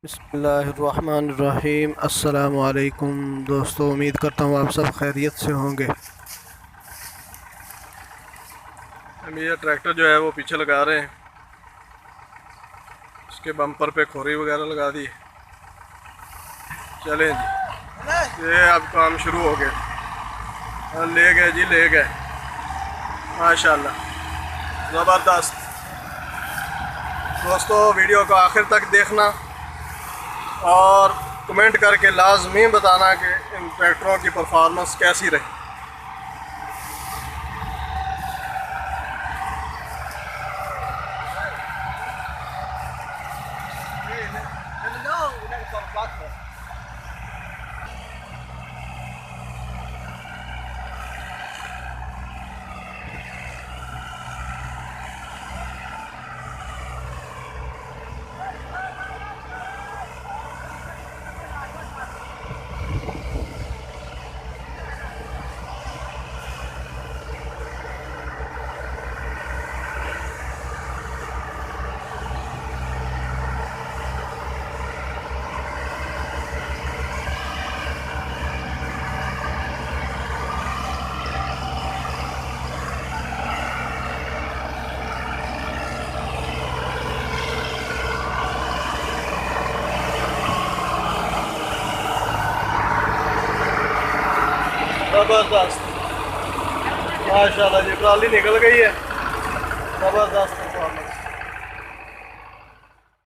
बिस्मिल्लाहिर्रहमानिर्रहीम। अस्सलामु अलैकुम दोस्तों, उम्मीद करता हूँ आप सब खैरियत से होंगे। हम ये ट्रैक्टर जो है वो पीछे लगा रहे हैं, इसके बम्पर पे खोरी वगैरह लगा दी। चलें जी, ये अब काम शुरू हो गया। हाँ, ले गए जी, ले गए माशाल्लाह, ज़बरदस्त। दोस्तों, वीडियो को आखिर तक देखना और कमेंट करके लाजमी बताना कि इन ट्रैक्टरों की परफॉर्मेंस कैसी रही। ज़बरदस्त माशाल्लाह जी, ट्राली निकल गई है। ज़बरदस्त।